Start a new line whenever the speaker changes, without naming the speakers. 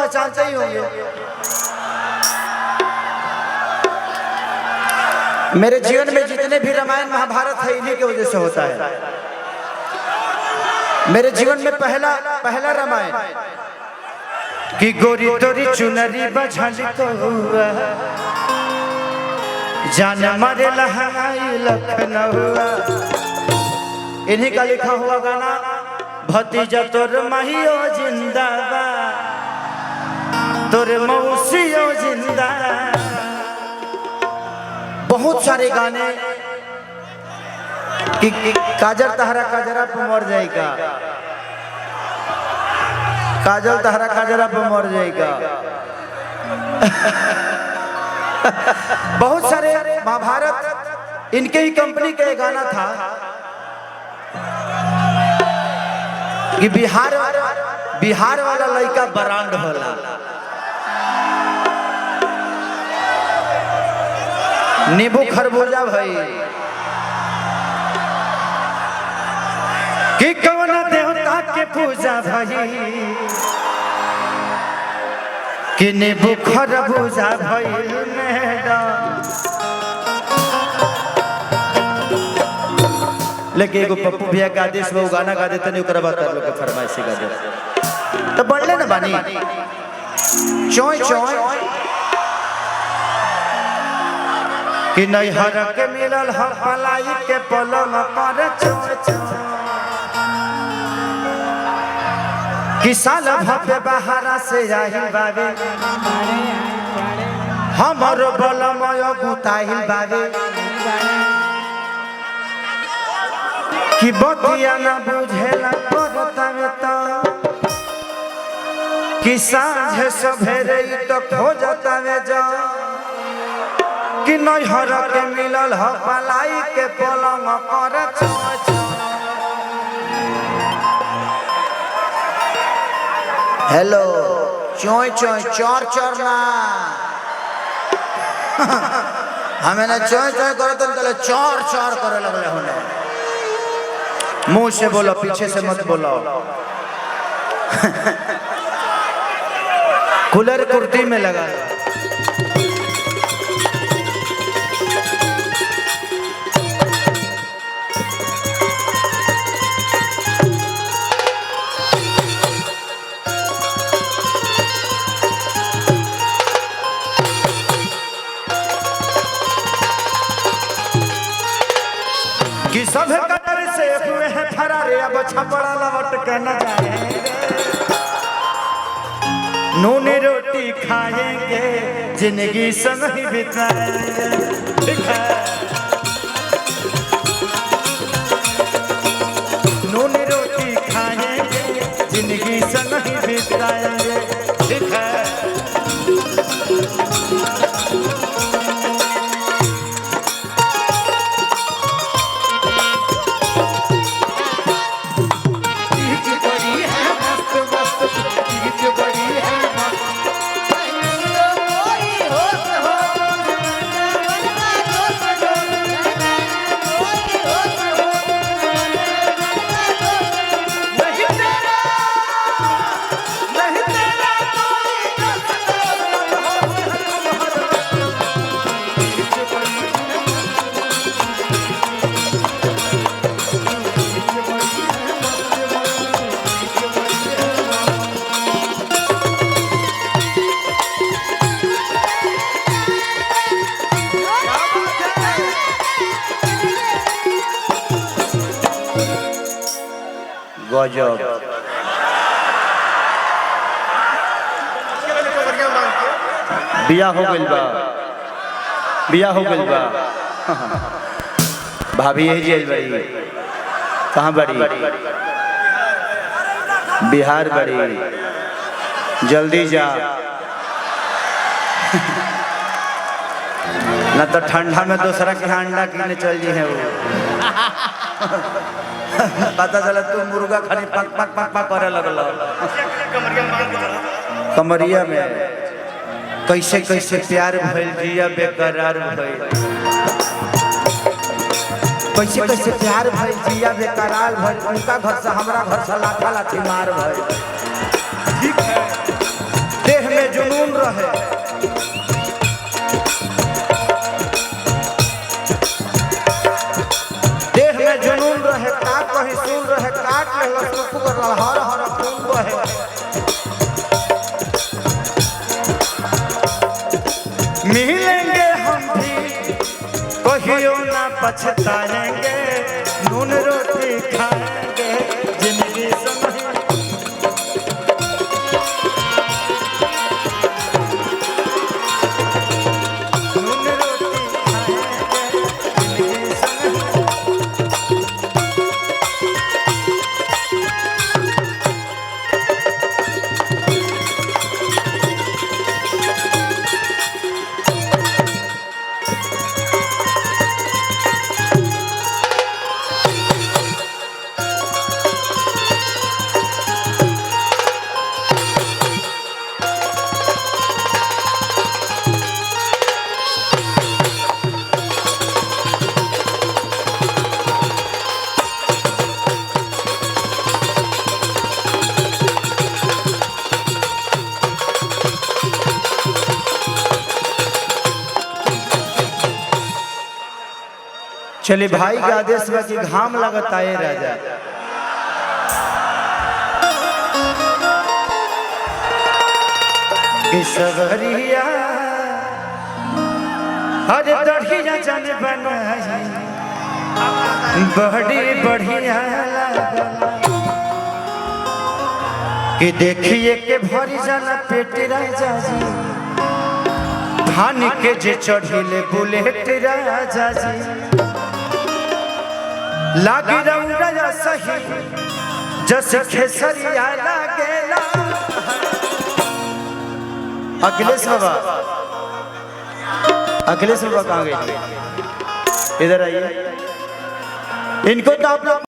पहचानते ही होंगे। मेरे जीवन में जितने भी रामायण महाभारत है इन्हीं की वजह से होता है। मेरे जीवन में पहला रामायण कि गोरी तोरी चुनरी बझल को जान मारे लहाई लखनऊ, इन्हीं का लिखा हुआ गाना भतीजा तोर माहियो जिंदाबाद, तोर मौसियो जिंदाबाद। बहुत सारे गाने कि काजल तहरा काजरा पे मर जाएगा, काजल तहरा काजरा पे मर जाएगा। बहुत सारे महाभारत इनके ही कंपनी का एक गाना था कि बिहार वाला लड़का ब्रांड होला। नींबू खरबूजा भाई कि कौन देवता के पूजा भाई कि नींबू खरबूजा भाई मैडम। लेकिन एगो पप्पू भैया का आदेश वो गाना गा देते नहीं, ओकरा बाद लोग के फरमाइश गा देते तो बढ़ले ना बानी चोय चोय कि नहीं हर के मिलल ह पलाई के पलंग पर चोय चोय कि साल भपे बहारा से आहिल बाबे हमरो बलमय गुताहिल बाबे कि बतिया ना बुझेला करतावे तो कि सांझ सवेरे तो खोजतावे जा कि नहीं हर के मिलल ह पलाई के पलंग पर चोय चोय। हेलो चोय चोय चोर चोर ना हमें ना चोय चोय करो तो चोर चोर करे लगले होने। मुंह से बोलो पीछे से मत बोलो। कूलर कुर्ती में लगा कि सब कदर से हुए हैं फरारे, अब छपड़ा लौट के न जाएंगे, नून रोटी खाएंगे जिंदगी संग ही बिताएंगे। नून रोटी खाएंगे जिंदगी संग ही बिताएंगे। ठीक है गजब। बिया हो गइल बा, बिया हो गइल बा। भाभी यही जेल बड़ी, कहाँ बड़ी? बिहार बड़ी, जल्दी जा न तो ठंडा में दूसरा के अंडा किने चल जी है वो। पता चला तू मुर्गा खाली पक पक पक पक करे लगल कमरिया में। कैसे कैसे प्यार भइल जिया बेकरार भइल, कैसे कैसे प्यार भइल जिया बेकरार भइल। उनका घर से हमरा घर से लाठा लाठी मार भइल। ठीक है देह रहे। देह में जुनून रहे, का कहीं सुन रहे, काट ले हर हर खून बहे। मिलेंगे हम भी कहियो ना पछताएंगे, नून रोटी खाएंगे जिंदगी समझ। नून रोटी खाएंगे जिंदगी समझ। चलिए भाई के आदेश में कि घाम लगता है राजा। सवरिया अरे दढ़िया जाने बनाई बड़ी बढ़िया कि देखिए के भरी जाना पेट राजा जी, धान के जे चढ़िले बुलेट राजा जी। लागी रौरा सही जस खेसरिया लागेला। अखिलेश बाबा, अखिलेश बाबा कहाँ गए? इधर आइए। इनको तो आप लोग